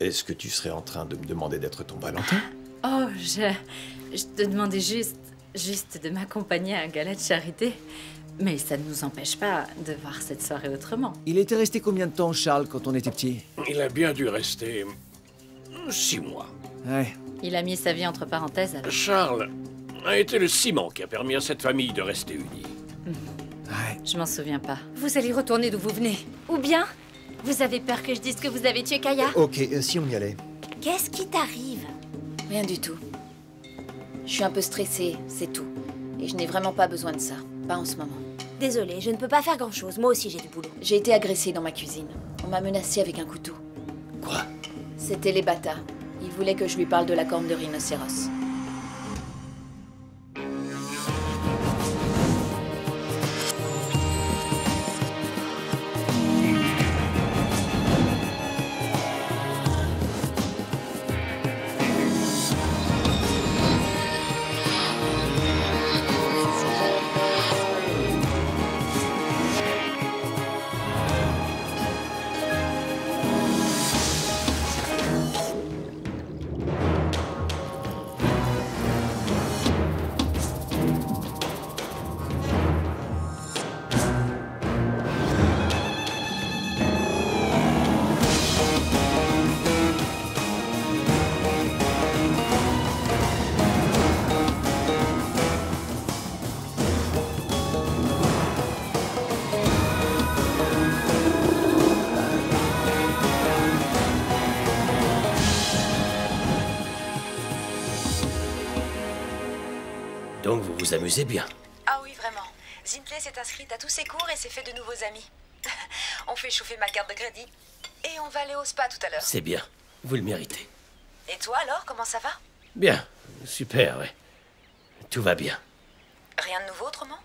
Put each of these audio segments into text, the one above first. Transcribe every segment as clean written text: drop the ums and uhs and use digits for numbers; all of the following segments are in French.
Est-ce que tu serais en train de me demander d'être ton Valentin? Oh, je te demandais juste de m'accompagner à un gala de charité. Mais ça ne nous empêche pas de voir cette soirée autrement. Il était resté combien de temps, Charles, quand on était petit? Il a bien dû rester 6 mois. Ouais. Il a mis sa vie entre parenthèses alors. Charles a été le ciment qui a permis à cette famille de rester unie. Ouais. Je m'en souviens pas. Vous allez retourner d'où vous venez. Ou bien, vous avez peur que je dise que vous avez tué Kaya? Ok, si on y allait. Qu'est-ce qui t'arrive? Rien du tout. Je suis un peu stressée, c'est tout. Et je n'ai vraiment pas besoin de ça. Pas en ce moment. Désolée, je ne peux pas faire grand-chose. Moi aussi, j'ai du boulot. J'ai été agressée dans ma cuisine. On m'a menacée avec un couteau. Quoi? C'était les Bata. Ils voulaient que je lui parle de la corne de rhinocéros. Donc vous vous amusez bien. Ah oui, vraiment. Zintley s'est inscrite à tous ses cours et s'est fait de nouveaux amis. On fait chauffer ma carte de crédit. Et on va aller au spa tout à l'heure. C'est bien. Vous le méritez. Et toi alors, comment ça va? Bien. Super, ouais. Tout va bien. Rien de nouveau autrement?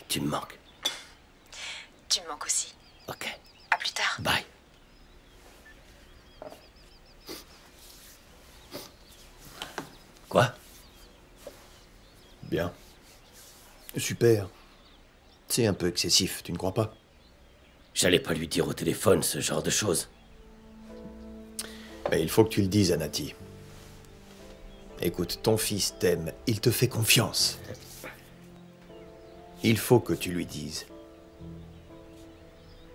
Tu me manques. Tu me manques aussi. Ok. À plus tard. Bye. Quoi? Bien. Super. C'est un peu excessif, tu ne crois pas? J'allais pas lui dire au téléphone ce genre de choses. Mais il faut que tu le dises à Nati. Écoute, ton fils t'aime, il te fait confiance. Il faut que tu lui dises.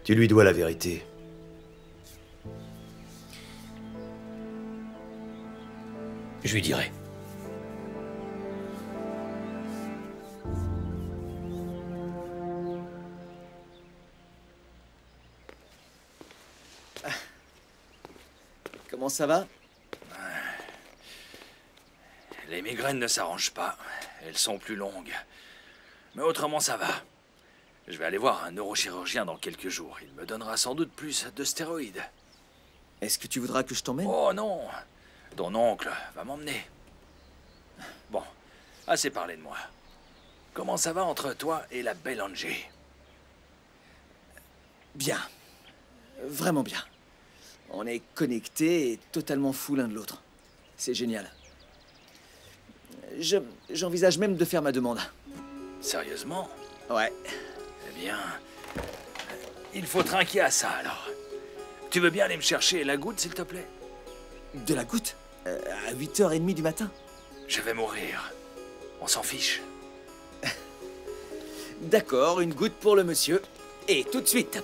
Tu lui dois la vérité. Je lui dirai. Comment ça va? Les migraines ne s'arrangent pas. Elles sont plus longues. Mais autrement, ça va. Je vais aller voir un neurochirurgien dans quelques jours. Il me donnera sans doute plus de stéroïdes. Est-ce que tu voudras que je t'emmène? Oh non! Ton oncle va m'emmener. Bon, assez parlé de moi. Comment ça va entre toi et la belle Angie? Bien. Vraiment bien. On est connectés et totalement fous l'un de l'autre. C'est génial. J'envisage même de faire ma demande. Sérieusement? Ouais. Eh bien, il faut trinquer à ça alors. Tu veux bien aller me chercher la goutte, s'il te plaît? De la goutte? À 8h30 du matin. Je vais mourir. On s'en fiche. D'accord, une goutte pour le monsieur. Et tout de suite.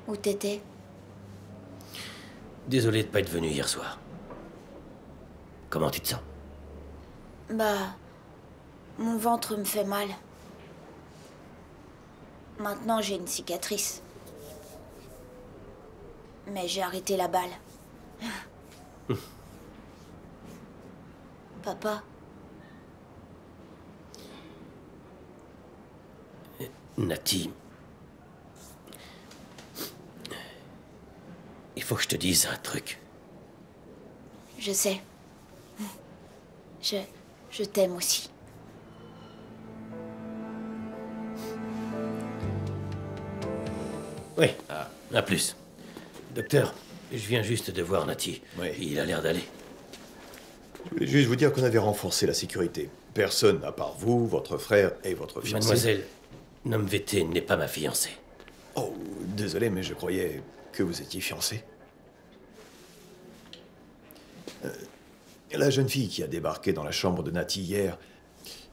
Où t'étais? Désolé de pas être venu hier soir. Comment tu te sens? Bah... Mon ventre me fait mal. Maintenant, j'ai une cicatrice. Mais j'ai arrêté la balle. Papa? Nati... Il faut que je te dise un truc. Je sais. Je t'aime aussi. Oui, à plus. Docteur, je viens juste de voir Nati. Oui. Il a l'air d'aller. Je voulais juste vous dire qu'on avait renforcé la sécurité. Personne, à part vous, votre frère et votre fiancée. Mademoiselle Nomvete n'est pas ma fiancée. Oh, désolé, mais je croyais que vous étiez fiancé. La jeune fille qui a débarqué dans la chambre de Nati hier,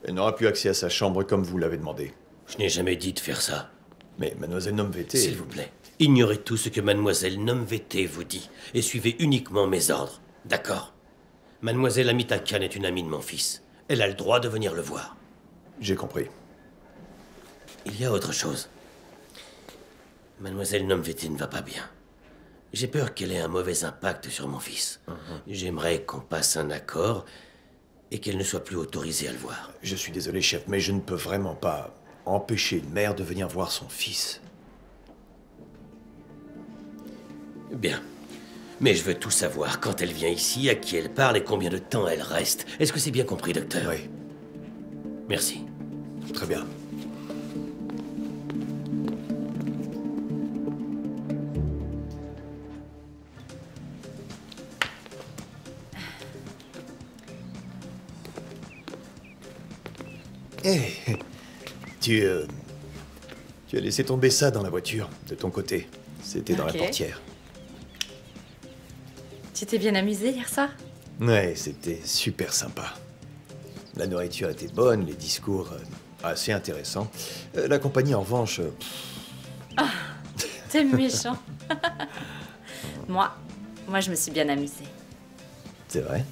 elle n'aura plus accès à sa chambre comme vous l'avez demandé. Je n'ai jamais dit de faire ça. Mais mademoiselle Nomvete... S'il vous plaît, ignorez tout ce que mademoiselle Nomvete vous dit et suivez uniquement mes ordres. D'accord? Mademoiselle Amita Khan est une amie de mon fils. Elle a le droit de venir le voir. J'ai compris. Il y a autre chose. Mademoiselle Nomvete ne va pas bien. J'ai peur qu'elle ait un mauvais impact sur mon fils. J'aimerais qu'on passe un accord et qu'elle ne soit plus autorisée à le voir. Je suis désolé, chef, mais je ne peux vraiment pas empêcher une mère de venir voir son fils. Bien. Mais je veux tout savoir. Quand elle vient ici, à qui elle parle et combien de temps elle reste. Est-ce que c'est bien compris, docteur? Oui. Merci. Très bien. Hé, tu as laissé tomber ça dans la voiture, de ton côté. C'était dans la Ok. portière. Tu t'es bien amusé hier soir? Ouais, c'était super sympa. La nourriture était bonne, les discours assez intéressants. La compagnie, en revanche... T'es méchant. Moi, je me suis bien amusée. C'est vrai?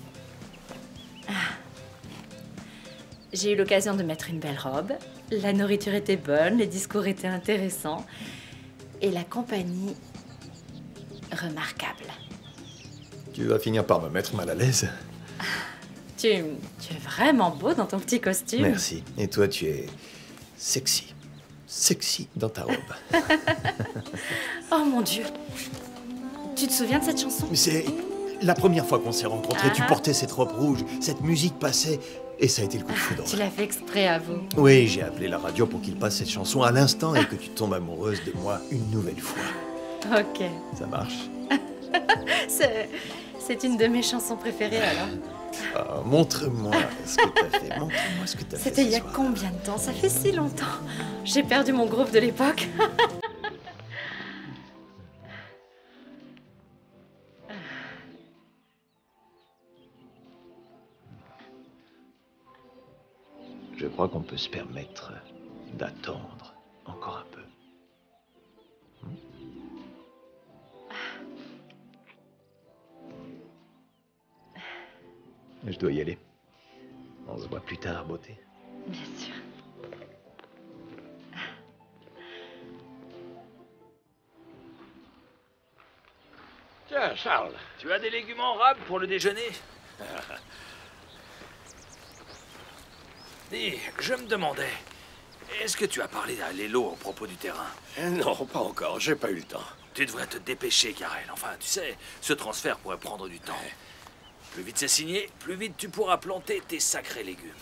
J'ai eu l'occasion de mettre une belle robe. La nourriture était bonne, les discours étaient intéressants. Et la compagnie, remarquable. Tu vas finir par me mettre mal à l'aise. Tu es vraiment beau dans ton petit costume. Merci. Et toi, tu es sexy. Sexy dans ta robe. Oh mon Dieu. Tu te souviens de cette chanson? C'est la première fois qu'on s'est rencontrés. Tu portais cette robe rouge, cette musique passait, et ça a été le coup de foudre. Tu l'as fait exprès à vous. Oui, j'ai appelé la radio pour qu'il passe cette chanson à l'instant et que tu tombes amoureuse de moi une nouvelle fois. Ok. Ça marche? C'est une de mes chansons préférées alors. Ah, montre-moi ce que t'as fait. Montre-moi ce que t'as fait. C'était il y a ce soir. combien de temps? Ça fait si longtemps. J'ai perdu mon groupe de l'époque. Je crois qu'on peut se permettre d'attendre encore un peu. Je dois y aller. On se voit plus tard, beauté. Bien sûr. Tiens, Charles. Tu as des légumes en rab pour le déjeuner? Dis, je me demandais, est-ce que tu as parlé à Lélo au propos du terrain? Non, pas encore. J'ai pas eu le temps. Tu devrais te dépêcher, Karel. Enfin, tu sais, ce transfert pourrait prendre du temps. Plus vite c'est signé, plus vite tu pourras planter tes sacrés légumes.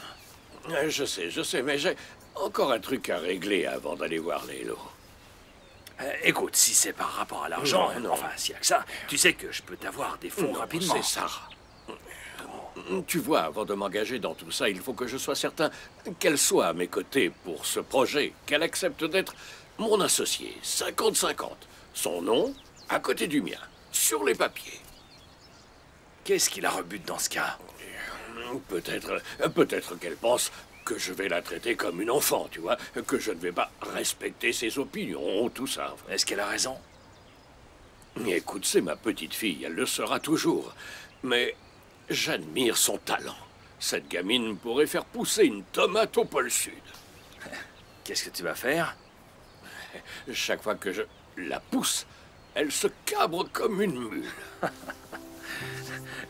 Je sais, mais j'ai encore un truc à régler avant d'aller voir Lélo. Écoute, si c'est par rapport à l'argent, Non. enfin, s'il y a que ça, tu sais que je peux t'avoir des fonds Non, rapidement. c'est ça. Tu vois, avant de m'engager dans tout ça, il faut que je sois certain qu'elle soit à mes côtés pour ce projet, qu'elle accepte d'être mon associé, 50-50. Son nom, à côté du mien, sur les papiers. Qu'est-ce qui la rebute dans ce cas? Peut-être qu'elle pense que je vais la traiter comme une enfant, tu vois, que je ne vais pas respecter ses opinions, tout ça. Est-ce qu'elle a raison? Écoute, c'est ma petite fille, elle le sera toujours. Mais j'admire son talent. Cette gamine pourrait faire pousser une tomate au pôle Sud. Qu'est-ce que tu vas faire? Chaque fois que je la pousse, elle se cabre comme une mule.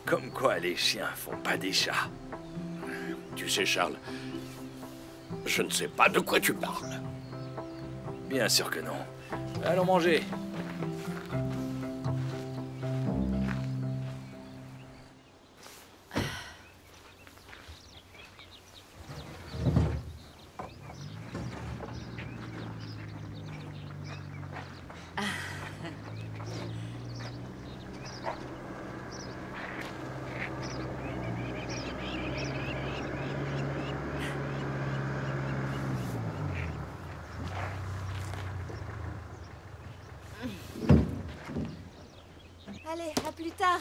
Comme quoi les chiens font pas des chats. Tu sais, Charles, je ne sais pas de quoi tu parles. Bien sûr que non. Allons manger. Allez, à plus tard.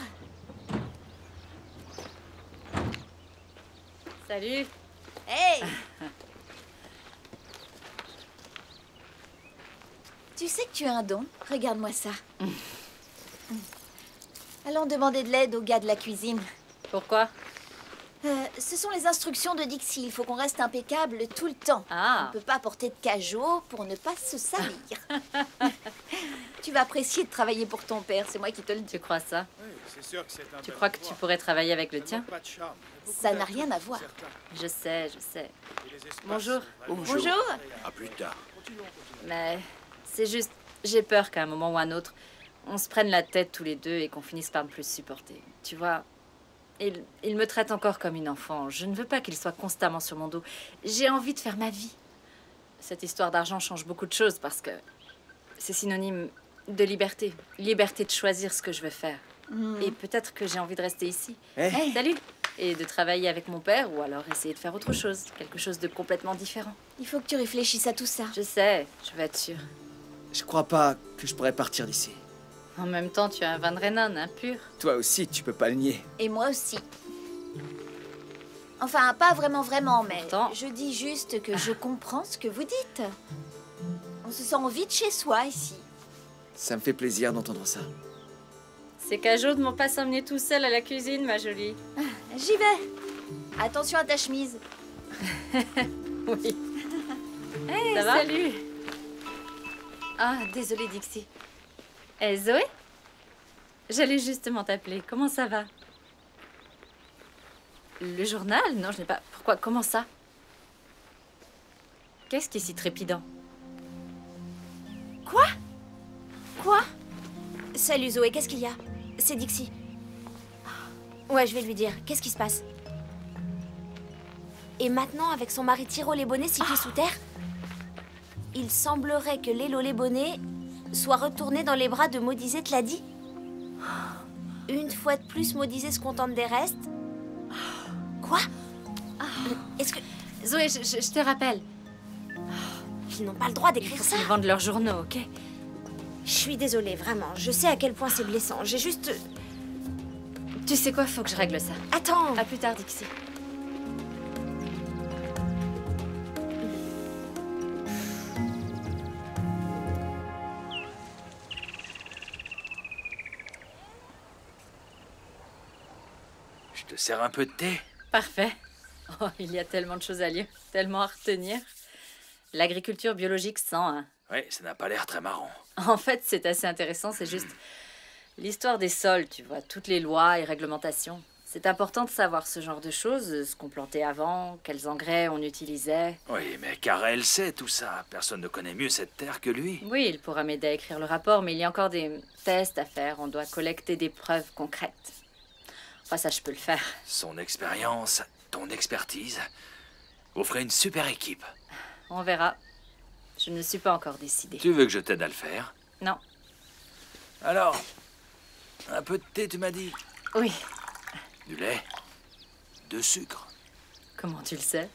Salut. Hey! Tu sais que tu as un don? Regarde-moi ça. Allons demander de l'aide au gars de la cuisine. Pourquoi? Ce sont les instructions de Dixie. Il faut qu'on reste impeccable tout le temps. Ah. On ne peut pas porter de cajot pour ne pas se salir. Tu vas apprécier de travailler pour ton père, c'est moi qui te le dis. Tu crois ça? Oui, c'est sûr que c'est un Tu bel crois que tu endroit. pourrais travailler avec le Ça tien? manque pas de charme. Beaucoup Ça n'a d'atouts rien à pour voir. certains. Je sais, je sais. Et les espaces Bonjour. sont vraiment Bonjour. À plus tard. Mais c'est juste, j'ai peur qu'à un moment ou à un autre, on se prenne la tête tous les deux et qu'on finisse par ne plus se supporter. Tu vois, il me traite encore comme une enfant. Je ne veux pas qu'il soit constamment sur mon dos. J'ai envie de faire ma vie. Cette histoire d'argent change beaucoup de choses parce que c'est synonyme de liberté. Liberté de choisir ce que je veux faire. Et peut-être que j'ai envie de rester ici. Hey. Salut! Et de travailler avec mon père ou alors essayer de faire autre chose. Quelque chose de complètement différent. Il faut que tu réfléchisses à tout ça. Je sais, je vais être sûre. Je crois pas que je pourrais partir d'ici. En même temps, tu as un Van Renan impur. Toi aussi, tu peux pas le nier. Et moi aussi. Enfin, pas vraiment, mais Pourtant. je dis juste que je comprends ce que vous dites. On se sent vite chez soi ici. Ça me fait plaisir d'entendre ça. Ces cajots ne m'ont pas s'emmener tout seul à la cuisine, ma jolie. J'y vais. Attention à ta chemise. Oui. Hey, ça va? salut. Ah, désolée, Dixie. Eh, Zoé? J'allais justement t'appeler. Comment ça va? Le journal? Non, je n'ai pas... Pourquoi? Comment ça? Qu'est-ce qui est si trépidant? Quoi? Salut Zoé, qu'est-ce qu'il y a? C'est Dixie. Ouais, je vais lui dire. Qu'est-ce qui se passe? Et maintenant, avec son mari Tiro les bonnets sifflé sous terre, il semblerait que Lélo les bonnets soit retourné dans les bras de Maudizé, te l'a dit? Une fois de plus, Maudizé se contente des restes. Quoi? Est-ce que... Zoé, je te rappelle. Ils n'ont pas le droit Il d'écrire faut ça. qu'ils vendent leurs journaux, ok? Je suis désolée, vraiment. Je sais à quel point c'est blessant. J'ai juste... Tu sais quoi? Faut que je règle ça. Attends. À plus tard, Dixie. Je te sers un peu de thé? Parfait. Oh, il y a tellement de choses à lire, tellement à retenir. L'agriculture biologique 101. Oui, ça n'a pas l'air très marrant. En fait, c'est assez intéressant, c'est juste l'histoire des sols, tu vois, toutes les lois et réglementations. C'est important de savoir ce genre de choses, ce qu'on plantait avant, quels engrais on utilisait. Oui, mais Karel sait tout ça. Personne ne connaît mieux cette terre que lui. Oui, il pourra m'aider à écrire le rapport, mais il y a encore des tests à faire. On doit collecter des preuves concrètes. Enfin, ça, je peux le faire. Son expérience, ton expertise, vous ferez une super équipe. On verra. Je ne suis pas encore décidée. Tu veux que je t'aide à le faire? Non. Alors, un peu de thé, tu m'as dit? Oui. Du lait? De sucre? Comment tu le sais?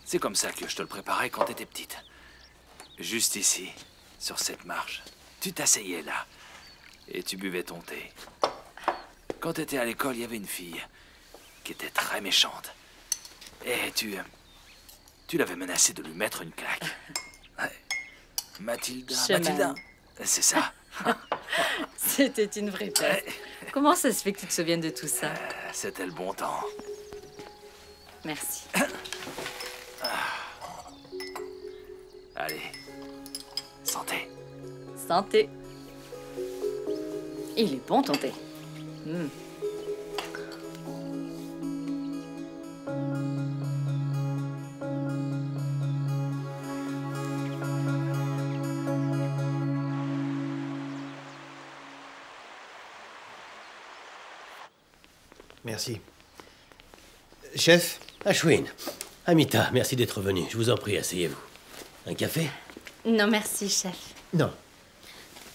C'est comme ça que je te le préparais quand t'étais petite. Juste ici, sur cette marche. Tu t'asseyais là et tu buvais ton thé. Quand t'étais à l'école, il y avait une fille qui était très méchante. Et tu l'avais menacé de lui mettre une claque. Ouais. Mathilda, Chemin. Mathilda, c'est ça. C'était une vraie place. Comment ça se fait que tu te souviennes de tout ça? C'était le bon temps. Merci. Allez, santé. Santé. Il est bon ton thé. Merci. Chef, Ashwin, Amita, merci d'être venu. Je vous en prie, asseyez-vous. Un café? Non, merci, chef. non.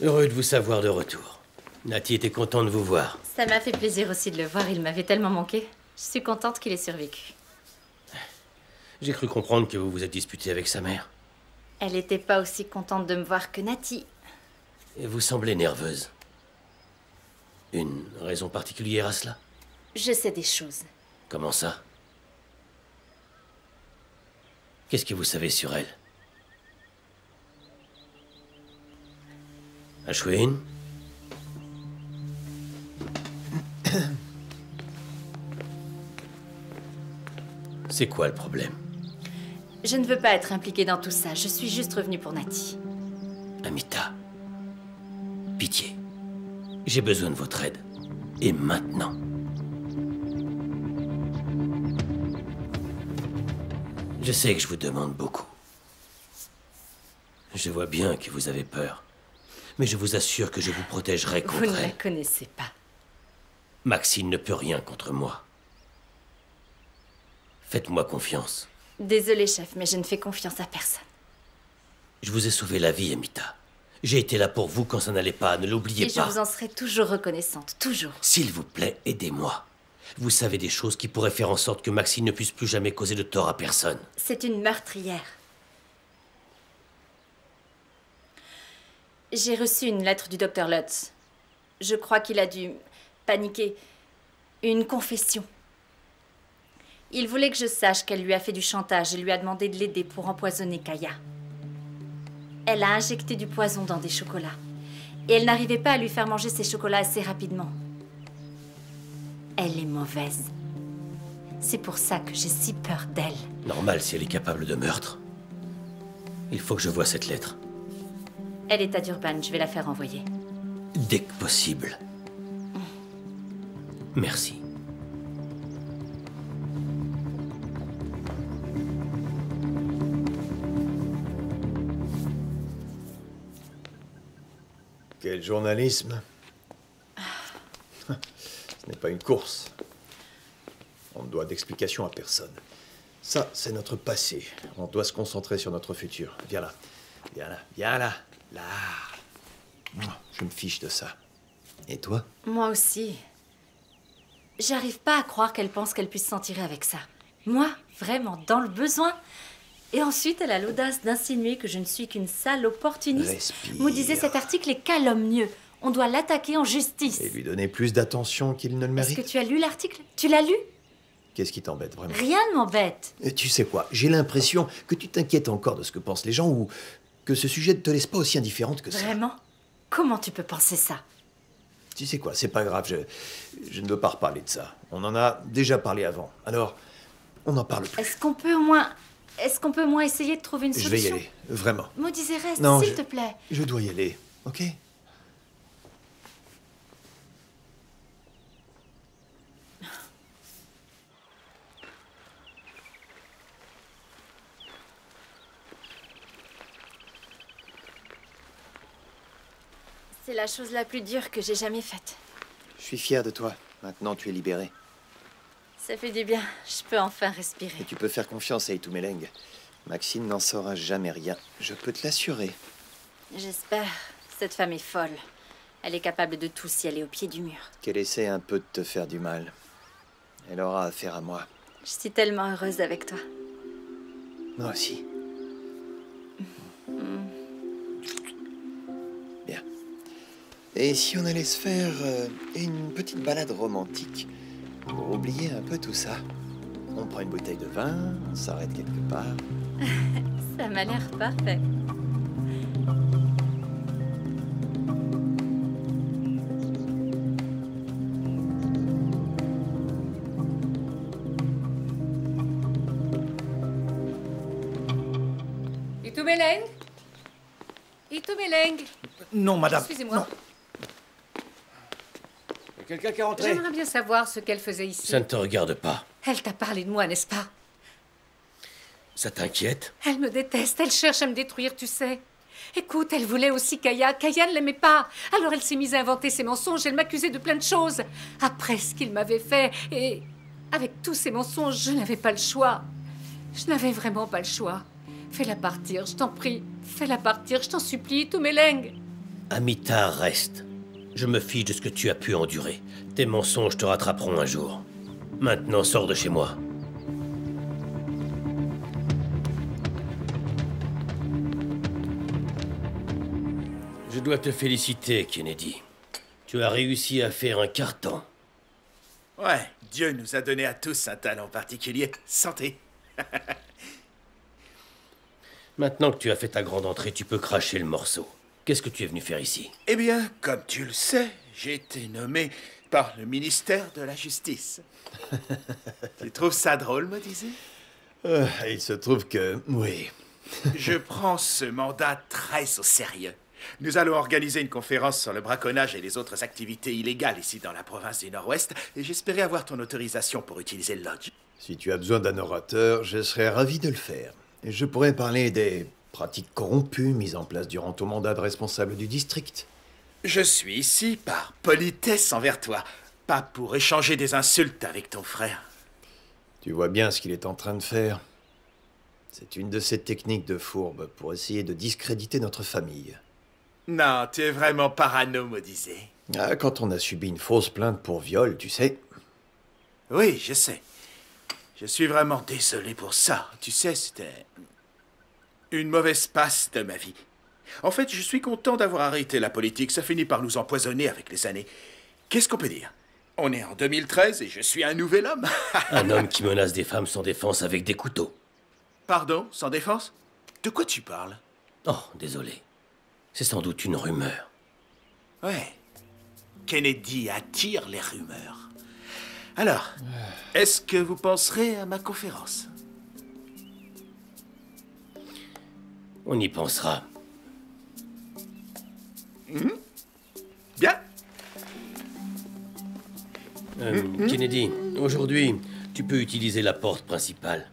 Heureux de vous savoir de retour. Nati était content de vous voir. Ça m'a fait plaisir aussi de le voir. Il m'avait tellement manqué. Je suis contente qu'il ait survécu. J'ai cru comprendre que vous vous êtes disputé avec sa mère. Elle n'était pas aussi contente de me voir que Nati. Et vous semblez nerveuse. Une raison particulière à cela? Je sais des choses. Comment ça? Qu'est-ce que vous savez sur elle? Ashwin? C'est quoi le problème? Je ne veux pas être impliquée dans tout ça. Je suis juste revenue pour Nati. Amita, pitié. J'ai besoin de votre aide. Et maintenant. Je sais que je vous demande beaucoup. Je vois bien que vous avez peur. Mais je vous assure que je vous protégerai contre Vous ne la elle. connaissez pas. Maxine ne peut rien contre moi. Faites-moi confiance. Désolée, chef, mais je ne fais confiance à personne. Je vous ai sauvé la vie, Amita. J'ai été là pour vous quand ça n'allait pas, ne l'oubliez Et je pas. vous en serai toujours reconnaissante, toujours. S'il vous plaît, aidez-moi. Vous savez des choses qui pourraient faire en sorte que Maxine ne puisse plus jamais causer de tort à personne. C'est une meurtrière. J'ai reçu une lettre du docteur Lutz. Je crois qu'il a dû paniquer. Une confession. Il voulait que je sache qu'elle lui a fait du chantage et lui a demandé de l'aider pour empoisonner Kaya. Elle a injecté du poison dans des chocolats. Et elle n'arrivait pas à lui faire manger ces chocolats assez rapidement. Elle est mauvaise. C'est pour ça que j'ai si peur d'elle. Normal si elle est capable de meurtre. Il faut que je voie cette lettre. Elle est à Durban, je vais la faire envoyer. Dès que possible. Merci. Quel journalisme. Ce n'est pas une course. On ne doit d'explication à personne. Ça, c'est notre passé. On doit se concentrer sur notre futur. Viens là. Viens là. Viens là. Là. Je me fiche de ça. Et toi? Moi aussi. J'arrive pas à croire qu'elle pense qu'elle puisse s'en tirer avec ça. Moi, vraiment, dans le besoin. Et ensuite, elle a l'audace d'insinuer que je ne suis qu'une sale opportuniste. Respire. Vous disait cet article est calomnieux. On doit l'attaquer en justice. Et lui donner plus d'attention qu'il ne le Est-ce mérite. que tu as lu l'article? Tu l'as lu? Qu'est-ce qui t'embête vraiment? Rien ne m'embête. Et tu sais quoi? J'ai l'impression que tu t'inquiètes encore de ce que pensent les gens ou que ce sujet ne te laisse pas aussi indifférente que ça. Vraiment? Comment tu peux penser ça? Tu sais quoi? C'est pas grave. Je ne veux pas reparler de ça. On en a déjà parlé avant. Alors, on n'en parle plus. Est-ce qu'on peut au moins... Est-ce qu'on peut au moins essayer de trouver une Je solution? vais y aller. Vraiment. Maudit reste, Non, s'il te plaît. Je dois y aller. Ok? C'est la chose la plus dure que j'ai jamais faite. Je suis fier de toi. Maintenant, tu es libérée. Ça fait du bien. Je peux enfin respirer. Et tu peux faire confiance à Itumeleng. Maxine n'en saura jamais rien. Je peux te l'assurer. J'espère. Cette femme est folle. Elle est capable de tout si elle est au pied du mur. Qu'elle essaie un peu de te faire du mal. Elle aura affaire à moi. Je suis tellement heureuse avec toi. Moi aussi. Bien. Et si on allait se faire une petite balade romantique pour oublier un peu tout ça? On prend une bouteille de vin, on s'arrête quelque part. Ça m'a l'air parfait. Itumeleng? Itumeleng? Non, madame. Excusez-moi. Non. Y a quelqu'un qui est rentré? J'aimerais bien savoir ce qu'elle faisait ici. Ça ne te regarde pas. Elle t'a parlé de moi, n'est-ce pas? Ça t'inquiète? Elle me déteste, elle cherche à me détruire, tu sais. Écoute, elle voulait aussi Kaya. Kaya ne l'aimait pas. Alors elle s'est mise à inventer ses mensonges. Elle m'accusait de plein de choses. Après ce qu'il m'avait fait. Et avec tous ces mensonges, je n'avais pas le choix. Je n'avais vraiment pas le choix. Fais-la partir, je t'en prie. Fais-la partir, je t'en supplie, Itumeleng. Amita, reste. Je me fiche de ce que tu as pu endurer. Tes mensonges te rattraperont un jour. Maintenant, sors de chez moi. Je dois te féliciter, Kennedy. Tu as réussi à faire un carton. Ouais, Dieu nous a donné à tous un talent particulier. Santé. Maintenant que tu as fait ta grande entrée, tu peux cracher le morceau. Qu'est-ce que tu es venu faire ici? Eh bien, comme tu le sais, j'ai été nommé par le ministère de la Justice. Tu trouves ça drôle, me disais? Il se trouve que... oui. Je prends ce mandat très au sérieux. Nous allons organiser une conférence sur le braconnage et les autres activités illégales ici dans la province du Nord-Ouest, et j'espérais avoir ton autorisation pour utiliser le lodge. Si tu as besoin d'un orateur, je serais ravi de le faire. Et je pourrais parler des pratiques corrompues mises en place durant ton mandat de responsable du district. Je suis ici par politesse envers toi, pas pour échanger des insultes avec ton frère. Tu vois bien ce qu'il est en train de faire. C'est une de ces techniques de fourbe pour essayer de discréditer notre famille. Non, tu es vraiment parano, me disais. Ah, quand on a subi une fausse plainte pour viol, tu sais. Oui, je sais. Je suis vraiment désolé pour ça. Tu sais, c'était une mauvaise passe de ma vie. En fait, je suis content d'avoir arrêté la politique. Ça finit par nous empoisonner avec les années. Qu'est-ce qu'on peut dire? On est en 2013 et je suis un nouvel homme. Un homme qui menace des femmes sans défense avec des couteaux. Pardon, sans défense? De quoi tu parles? Oh, désolé. C'est sans doute une rumeur. Ouais. Kennedy attire les rumeurs. Alors, est-ce que vous penserez à ma conférence? On y pensera. Bien. Kennedy, aujourd'hui, tu peux utiliser la porte principale.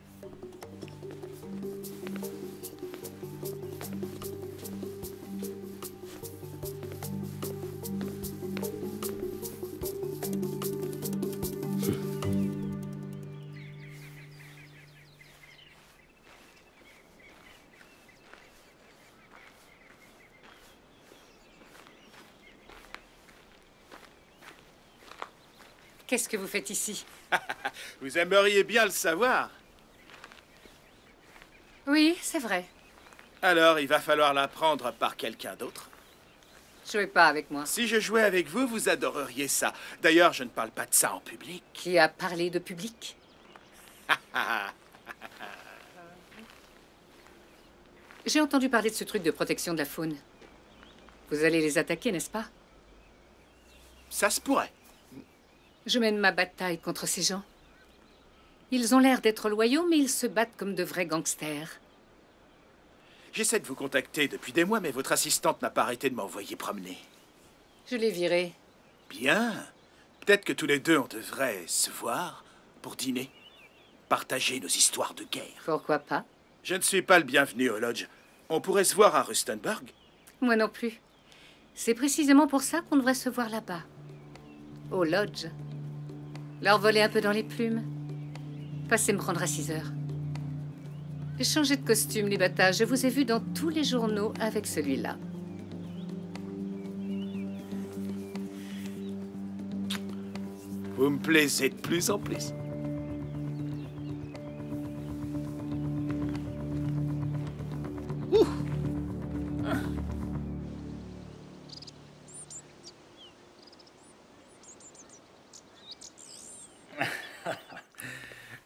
Qu'est-ce que vous faites ici? Vous aimeriez bien le savoir. Oui, c'est vrai. Alors, il va falloir l'apprendre par quelqu'un d'autre. Jouez pas avec moi. Si je jouais avec vous, vous adoreriez ça. D'ailleurs, je ne parle pas de ça en public. Qui a parlé de public? J'ai entendu parler de ce truc de protection de la faune. Vous allez les attaquer, n'est-ce pas? Ça se pourrait. Je mène ma bataille contre ces gens. Ils ont l'air d'être loyaux, mais ils se battent comme de vrais gangsters. J'essaie de vous contacter depuis des mois, mais votre assistante n'a pas arrêté de m'envoyer promener. Je l'ai viré. Bien. Peut-être que tous les deux, on devrait se voir pour dîner. Partager nos histoires de guerre. Pourquoi pas? Je ne suis pas le bienvenu au lodge. On pourrait se voir à Rustenburg. Moi non plus. C'est précisément pour ça qu'on devrait se voir là-bas. Au lodge. Leur voler un peu dans les plumes. Passez me prendre à 6 heures. Changez de costume, les bâtards. Je vous ai vu dans tous les journaux avec celui-là. Vous me plaisez de plus en plus.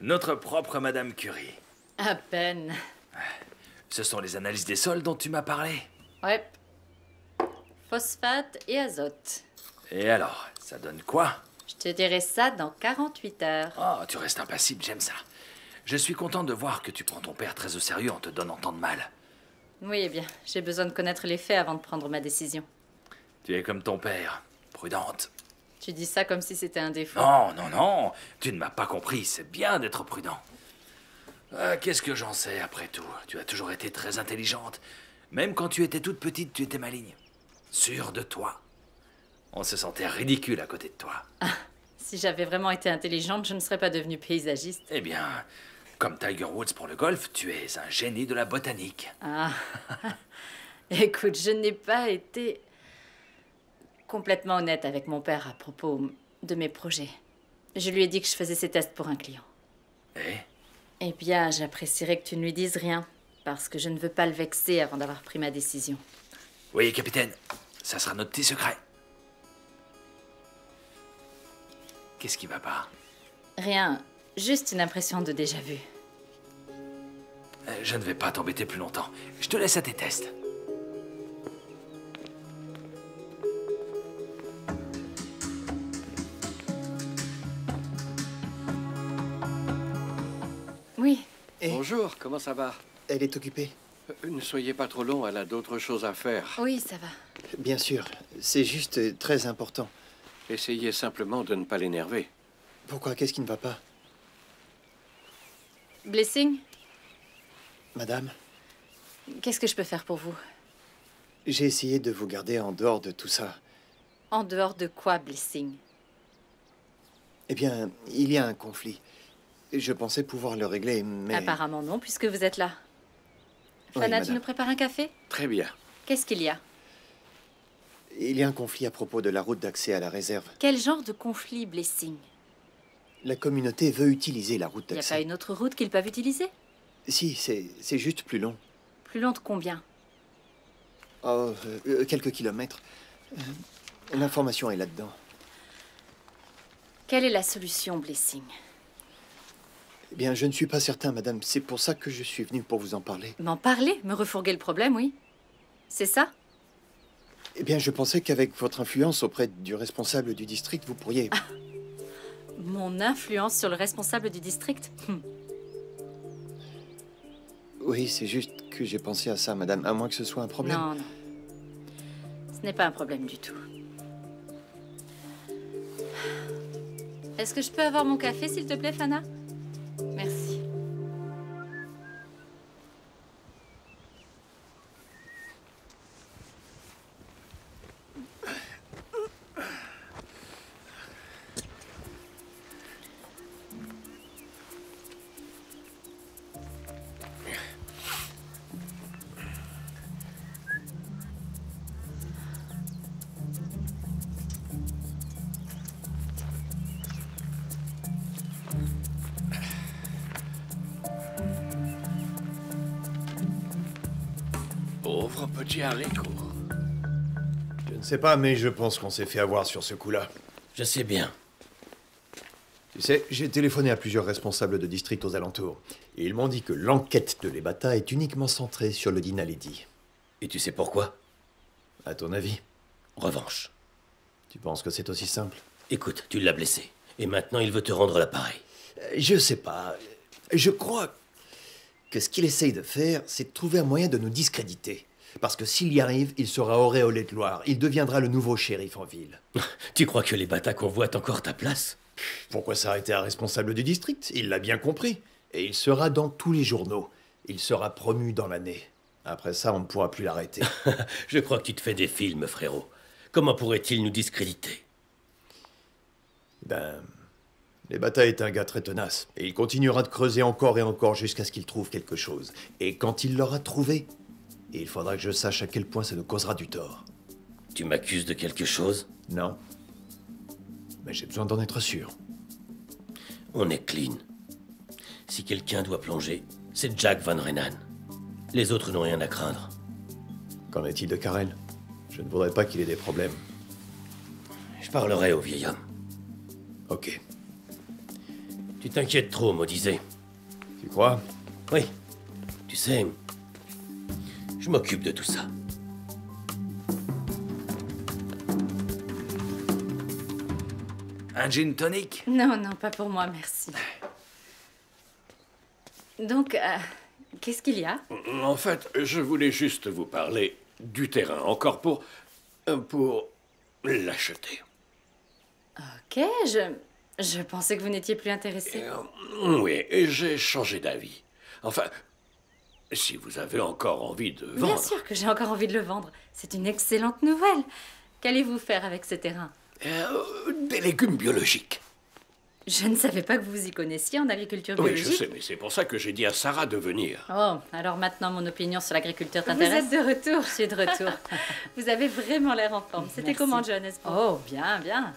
Notre propre Madame Curie. À peine. Ce sont les analyses des sols dont tu m'as parlé. Ouais. Phosphate et azote. Et alors, ça donne quoi? Je te dirai ça dans 48 heures. Oh, tu restes impassible, j'aime ça. Je suis content de voir que tu prends ton père très au sérieux en te donnant tant de mal. Oui, eh bien, j'ai besoin de connaître les faits avant de prendre ma décision. Tu es comme ton père, prudente. Tu dis ça comme si c'était un défaut. Non, non, non, tu ne m'as pas compris, c'est bien d'être prudent. Qu'est-ce que j'en sais, après tout? Tu as toujours été très intelligente. Même quand tu étais toute petite, tu étais maligne. Sûre de toi. On se sentait ridicule à côté de toi. Ah, si j'avais vraiment été intelligente, je ne serais pas devenue paysagiste. Eh bien, comme Tiger Woods pour le golf, tu es un génie de la botanique. Ah, écoute, je n'ai pas été complètement honnête avec mon père à propos de mes projets. Je lui ai dit que je faisais ces tests pour un client. Et? Eh bien, j'apprécierais que tu ne lui dises rien, parce que je ne veux pas le vexer avant d'avoir pris ma décision. Oui, capitaine, ça sera notre petit secret. Qu'est-ce qui va pas? Rien, juste une impression de déjà-vu. Je ne vais pas t'embêter plus longtemps. Je te laisse à tes tests. Oui. Bonjour, comment ça va? Elle est occupée. Ne soyez pas trop long, elle a d'autres choses à faire. Oui, ça va. Bien sûr, c'est juste très important. Essayez simplement de ne pas l'énerver. Pourquoi? Qu'est-ce qui ne va pas? Blessing, Madame, qu'est-ce que je peux faire pour vous? j'ai essayé de vous garder en dehors de tout ça. En dehors de quoi, Blessing? Eh bien, il y a un conflit. Je pensais pouvoir le régler, mais... Apparemment non, puisque vous êtes là. Oui, Fana, tu madame. nous prépares un café? Très bien. Qu'est-ce qu'il y a? Il y a un conflit à propos de la route d'accès à la réserve. Quel genre de conflit, Blessing? La communauté veut utiliser la route Il n'y a d'accès. pas une autre route qu'ils peuvent utiliser? Si, c'est juste plus long. Plus long de combien? Oh, quelques kilomètres. L'information est là-dedans. Quelle est la solution, Blessing? Eh bien, je ne suis pas certain, madame. C'est pour ça que je suis venu pour vous en parler. M'en parler? Me refourguer le problème, oui? C'est ça? Eh bien, je pensais qu'avec votre influence auprès du responsable du district, vous pourriez... Mon influence sur le responsable du district? Oui, c'est juste que j'ai pensé à ça, madame. À moins que ce soit un problème. Non, non. Ce n'est pas un problème du tout. Est-ce que je peux avoir mon café, s'il te plaît, Fana? Merci. Pauvre petit haricot. Je ne sais pas, mais je pense qu'on s'est fait avoir sur ce coup-là. Je sais bien. Tu sais, j'ai téléphoné à plusieurs responsables de district aux alentours. Et ils m'ont dit que l'enquête de l'Ebata est uniquement centrée sur le Dinaledi. Et tu sais pourquoi? À ton avis? Revanche. Tu penses que c'est aussi simple? Écoute, tu l'as blessé. Et maintenant, il veut te rendre l'appareil. Je sais pas. Je crois que ce qu'il essaye de faire, c'est de trouver un moyen de nous discréditer. Parce que s'il y arrive, il sera auréolé de gloire. Il deviendra le nouveau shérif en ville. Tu crois que les Bata convoitent encore ta place? Pourquoi s'arrêter à responsable du district? Il l'a bien compris. Et il sera dans tous les journaux. Il sera promu dans l'année. Après ça, on ne pourra plus l'arrêter. Je crois que tu te fais des films, frérot. Comment pourrait-il nous discréditer? Ben... l'Ebata est un gars très tenace. Et il continuera de creuser encore et encore jusqu'à ce qu'il trouve quelque chose. Et quand il l'aura trouvé, il faudra que je sache à quel point ça nous causera du tort. Tu m'accuses de quelque chose? Non. Mais j'ai besoin d'en être sûr. On est clean. Si quelqu'un doit plonger, c'est Jack Van Renan. Les autres n'ont rien à craindre. Qu'en est-il de Karel? Je ne voudrais pas qu'il ait des problèmes. Je parlerai au vieil homme. Ok. Tu t'inquiètes trop, Maudizé. Tu crois? Oui. Tu sais, je m'occupe de tout ça. Un gin tonic? Non, non, pas pour moi, merci. Donc, qu'est-ce qu'il y a? En fait, je voulais juste vous parler du terrain, encore pour l'acheter. Ok, je pensais que vous n'étiez plus intéressé. Oui, et j'ai changé d'avis. Enfin, si vous avez encore envie de vendre... Bien sûr que j'ai encore envie de le vendre. C'est une excellente nouvelle. Qu'allez-vous faire avec ce terrain? Des légumes biologiques. Je ne savais pas que vous vous y connaissiez en agriculture Oui, biologique. je sais, mais c'est pour ça que j'ai dit à Sarah de venir. Oh, alors maintenant mon opinion sur l'agriculture t'intéresse? Vous êtes de retour. Je suis de retour. Vous avez vraiment l'air en forme. C'était comment, John? Oh, bien, bien.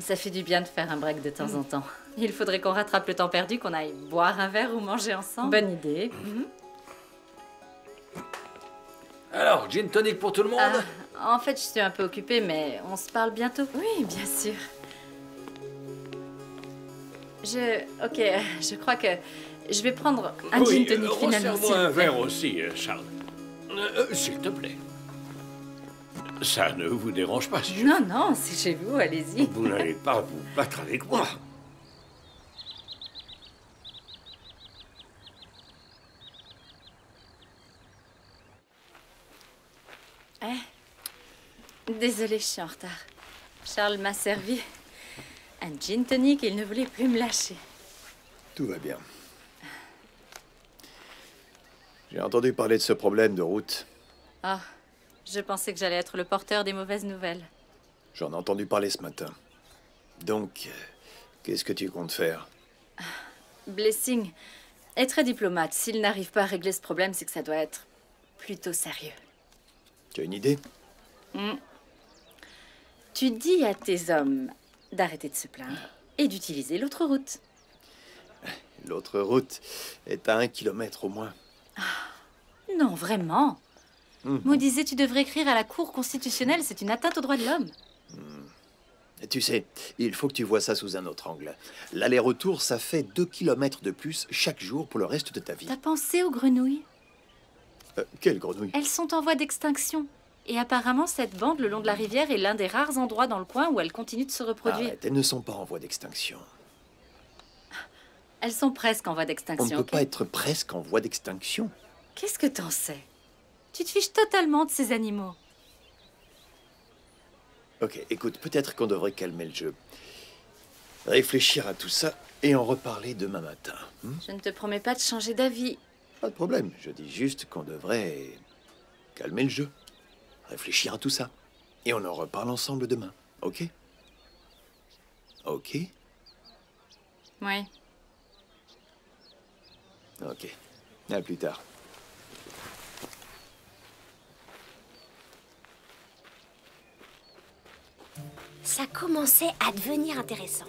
Ça fait du bien de faire un break de temps en temps. Il faudrait qu'on rattrape le temps perdu, qu'on aille boire un verre ou manger ensemble. Bonne idée. Alors, gin tonic pour tout le monde? En fait, je suis un peu occupée, mais on se parle bientôt. Oui, bien sûr. Ok, je crois que je vais prendre un gin tonic finalement. Resserre-moi un verre aussi, Charles. S'il te plaît. Ça ne vous dérange pas si je... Non, non, c'est chez vous, allez-y. Vous n'allez pas vous battre avec moi. Désolée, je suis en retard. Charles m'a servi un gin tonic et il ne voulait plus me lâcher. Tout va bien. J'ai entendu parler de ce problème de route. Ah, je pensais que j'allais être le porteur des mauvaises nouvelles. J'en ai entendu parler ce matin. Donc, qu'est-ce que tu comptes faire? Blessing est très diplomate. S'il n'arrive pas à régler ce problème, c'est que ça doit être plutôt sérieux. Tu as une idée? Tu dis à tes hommes d'arrêter de se plaindre et d'utiliser l'autre route. L'autre route est à 1 kilomètre au moins. Non, vraiment. Mo disait tu devrais écrire à la Cour constitutionnelle, c'est une atteinte aux droits de l'homme. Tu sais, il faut que tu vois ça sous un autre angle. L'aller-retour, ça fait 2 kilomètres de plus chaque jour pour le reste de ta vie. T'as pensé aux grenouilles? Quelles grenouilles? Elles sont en voie d'extinction. Et apparemment, cette bande le long de la rivière est l'un des rares endroits dans le coin où elles continuent de se reproduire. Arrête, elles ne sont pas en voie d'extinction. Elles sont presque en voie On d'extinction. ne peut pas être presque en voie d'extinction. Qu'est-ce que t'en sais? Tu te fiches totalement de ces animaux. Ok, écoute, peut-être qu'on devrait calmer le jeu. Réfléchir à tout ça et en reparler demain matin. Je ne te promets pas de changer d'avis. Pas de problème, je dis juste qu'on devrait calmer le jeu. Réfléchir à tout ça. Et on en reparle ensemble demain, ok? Ok? Oui. Ok. À plus tard. Ça commençait à devenir intéressant.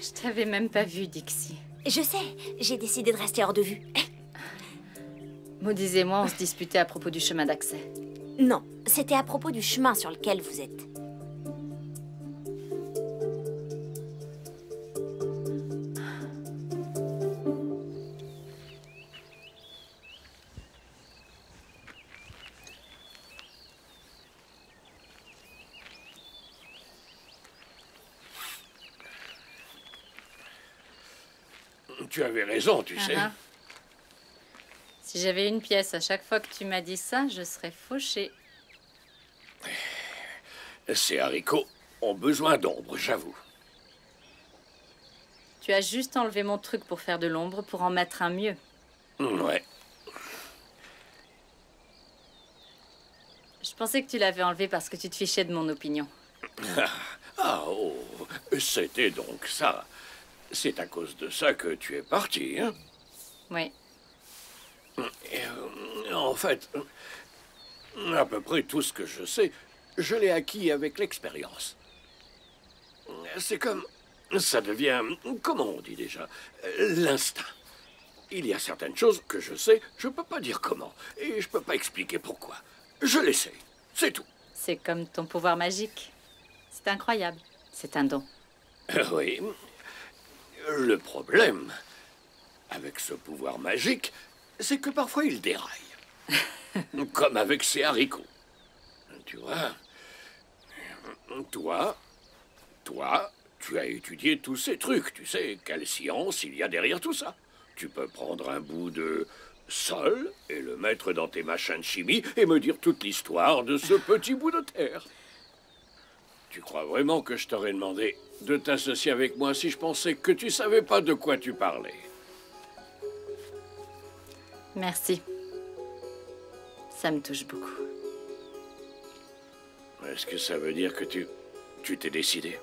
Je t'avais même pas vu, Dixie. Je sais, j'ai décidé de rester hors de vue. Maudis et moi, on se disputait à propos du chemin d'accès. Non, c'était à propos du chemin sur lequel vous êtes. Tu avais raison, tu sais. Si j'avais une pièce à chaque fois que tu m'as dit ça, je serais fauchée. Ces haricots ont besoin d'ombre, j'avoue. Tu as juste enlevé mon truc pour faire de l'ombre pour en mettre un mieux. Ouais. Je pensais que tu l'avais enlevé parce que tu te fichais de mon opinion. C'était donc ça. C'est à cause de ça que tu es parti, hein? Oui. En fait, à peu près tout ce que je sais, je l'ai acquis avec l'expérience. C'est comme... ça devient... comment on dit déjà? L'instinct. Il y a certaines choses que je sais, je peux pas dire comment. Et je peux pas expliquer pourquoi. Je l'essaie. C'est tout. C'est comme ton pouvoir magique. C'est incroyable. C'est un don. Oui. Le problème avec ce pouvoir magique, c'est que parfois il déraille. Comme avec ces haricots. Tu vois, toi, tu as étudié tous ces trucs. Tu sais quelle science il y a derrière tout ça. Tu peux prendre un bout de sol et le mettre dans tes machins de chimie et me dire toute l'histoire de ce petit bout de terre. Tu crois vraiment que je t'aurais demandé de t'associer avec moi si je pensais que tu savais pas de quoi tu parlais? Merci. Ça me touche beaucoup. Est-ce que ça veut dire que tu t'es décidé?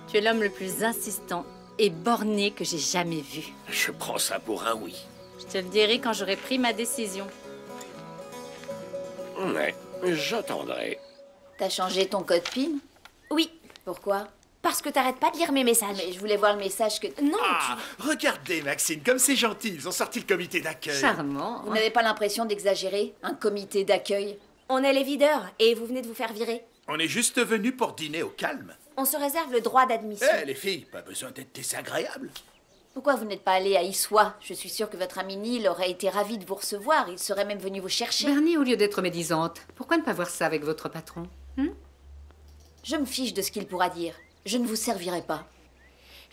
Tu es l'homme le plus insistant et borné que j'ai jamais vu. Je prends ça pour un oui. Je te le dirai quand j'aurai pris ma décision. Ouais, j'attendrai. T'as changé ton code PIN? Oui. Pourquoi? Parce que t'arrêtes pas de lire mes messages. Mais je voulais voir le message que... Non, Regardez, Maxine, comme c'est gentil, ils ont sorti le comité d'accueil. Charmant. Vous n'avez pas l'impression d'exagérer? Un comité d'accueil? On est les videurs et vous venez de vous faire virer. On est juste venu pour dîner au calme. On se réserve le droit d'admission. Eh, les filles, pas besoin d'être désagréables. Pourquoi vous n'êtes pas allé à Issois? Je suis sûre que votre ami Neil aurait été ravi de vous recevoir. Il serait même venu vous chercher. Bernie, au lieu d'être médisante, pourquoi ne pas voir ça avec votre patron? Je me fiche de ce qu'il pourra dire. Je ne vous servirai pas.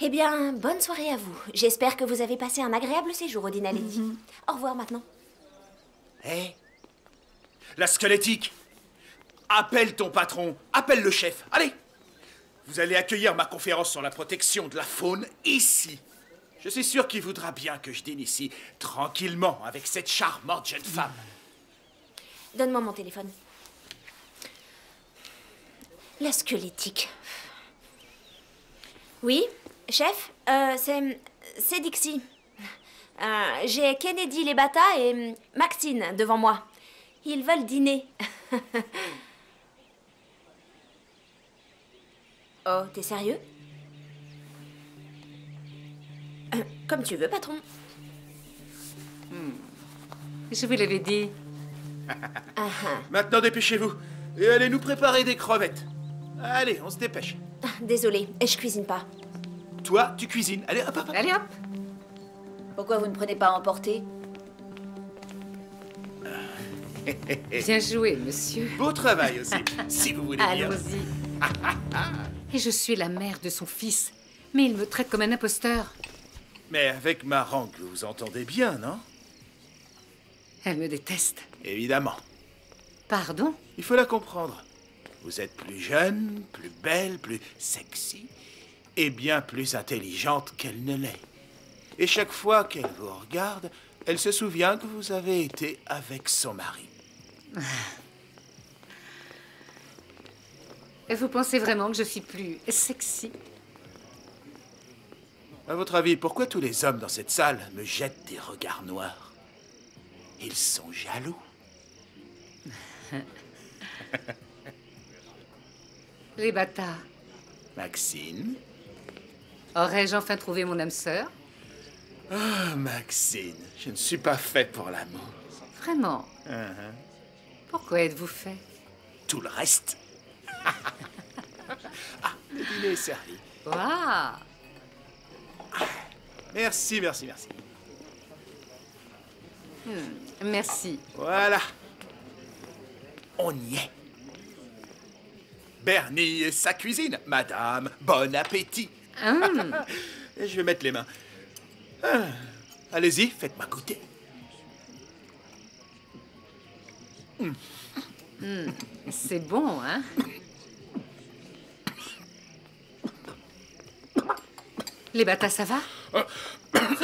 Eh bien, bonne soirée à vous. J'espère que vous avez passé un agréable séjour, Odina Lady. Au revoir maintenant. Hé, la squelettique, appelle ton patron, appelle le chef. Allez, vous allez accueillir ma conférence sur la protection de la faune ici. Je suis sûr qu'il voudra bien que je dîne ici, tranquillement, avec cette charmante jeune femme. Donne-moi mon téléphone. La squelettique. Oui, chef, c'est Dixie. J'ai Kennedy Lebata et Maxine devant moi. Ils veulent dîner. Oh, t'es sérieux? Comme tu veux, patron. Je vous l'avais dit. Maintenant, dépêchez-vous et allez nous préparer des crevettes. Allez, on se dépêche. Désolée, je cuisine pas. Toi, tu cuisines. Allez, hop, hop, hop. Allez hop. Pourquoi vous ne prenez pas à emporter? Bien joué, monsieur. Beau travail aussi, si vous voulez bien. Allons-y. Et je suis la mère de son fils. Mais il me traite comme un imposteur. Mais avec ma rangue, vous vous entendez bien, non? Elle me déteste. Évidemment. Pardon? Il faut la comprendre. Vous êtes plus jeune, plus belle, plus sexy et bien plus intelligente qu'elle ne l'est. Et chaque fois qu'elle vous regarde, elle se souvient que vous avez été avec son mari. Et vous pensez vraiment que je suis plus sexy? À votre avis, pourquoi tous les hommes dans cette salle me jettent des regards noirs? Ils sont jaloux. Les bâtards. Maxine? Aurais-je enfin trouvé mon âme sœur? Ah, Maxine, je ne suis pas faite pour l'amour. Vraiment? Pourquoi êtes-vous fait? Tout le reste. Ah, le dîner est servi. Waouh! Merci, merci, merci. Merci. Voilà. On y est. Bernie et sa cuisine. Madame, bon appétit. Et je vais mettre les mains. Ah, allez-y, faites-moi goûter. C'est bon, hein? Les bâtards, ça va?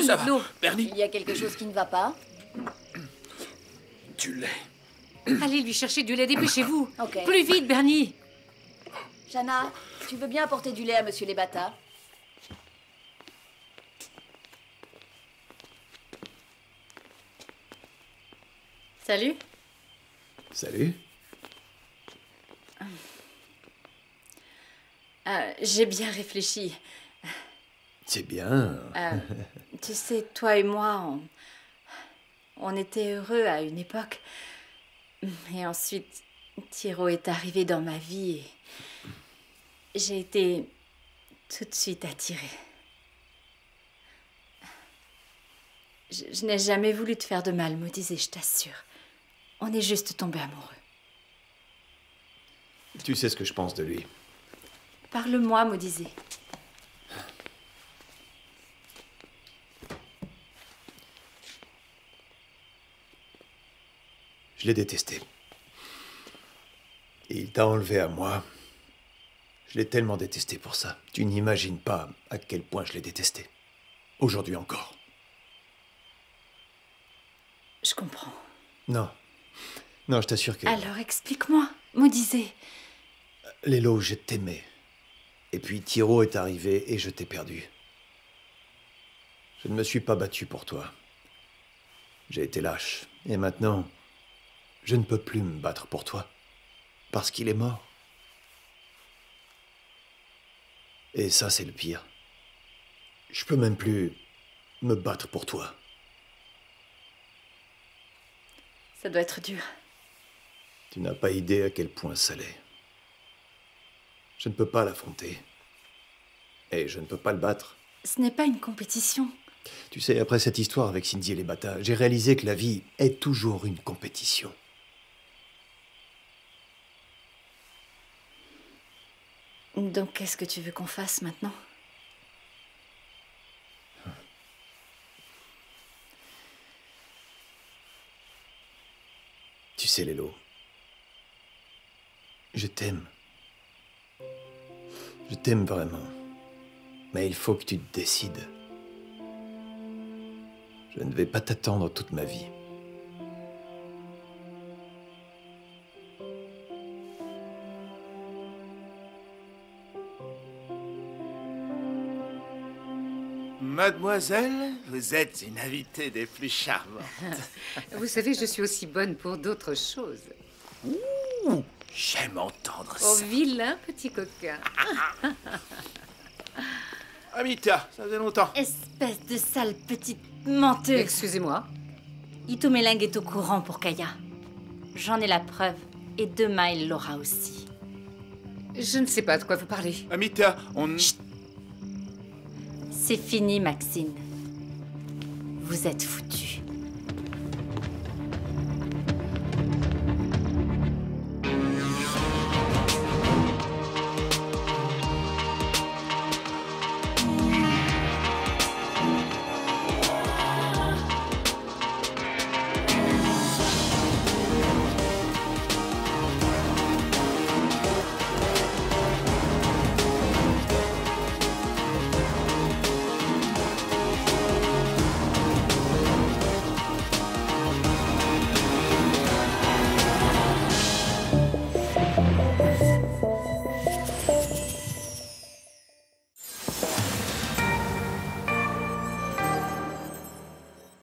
Ça va, l'eau. Bernie. Il y a quelque chose qui ne va pas? Du lait. Allez lui chercher du lait, dépêchez-vous. Ok. Plus vite, Bernie. Shanna, tu veux bien apporter du lait à Monsieur Lebata? Salut. Salut. J'ai bien réfléchi. C'est bien. Tu sais, toi et moi, on était heureux à une époque. Et ensuite, Tiro est arrivé dans ma vie et j'ai été tout de suite attirée. Je n'ai jamais voulu te faire de mal, Maudizé, je t'assure. On est juste tombés amoureux. Tu sais ce que je pense de lui. Parle-moi, Maudizé. Je l'ai détesté. Et il t'a enlevé à moi. Je l'ai tellement détesté pour ça. Tu n'imagines pas à quel point je l'ai détesté. Aujourd'hui encore. Je comprends. Non. Non, je t'assure que... Alors explique-moi, Maudizé. Lélo, je t'aimais. Et puis Tiro est arrivé et je t'ai perdu. Je ne me suis pas battu pour toi. J'ai été lâche. Et maintenant, je ne peux plus me battre pour toi. Parce qu'il est mort. Et ça, c'est le pire. Je peux même plus me battre pour toi. Ça doit être dur. Tu n'as pas idée à quel point ça l'est. Je ne peux pas l'affronter. Et je ne peux pas le battre. Ce n'est pas une compétition. Tu sais, après cette histoire avec Cindy et les Bata, j'ai réalisé que la vie est toujours une compétition. Donc qu'est-ce que tu veux qu'on fasse maintenant? Tu sais, Lélo, je t'aime. Je t'aime vraiment. Mais il faut que tu te décides. Je ne vais pas t'attendre toute ma vie. Mademoiselle, vous êtes une invitée des plus charmantes. Vous savez, je suis aussi bonne pour d'autres choses. Ouh, j'aime entendre Oh, ça. vilain petit coquin. Amita, ça faisait longtemps. Espèce de sale petite menteuse. Excusez-moi. Itumeleng est au courant pour Kaya. J'en ai la preuve. Et demain, il l'aura aussi. Je ne sais pas de quoi vous parlez. Amita, on... Chut. C'est fini, Maxine. Vous êtes foutus.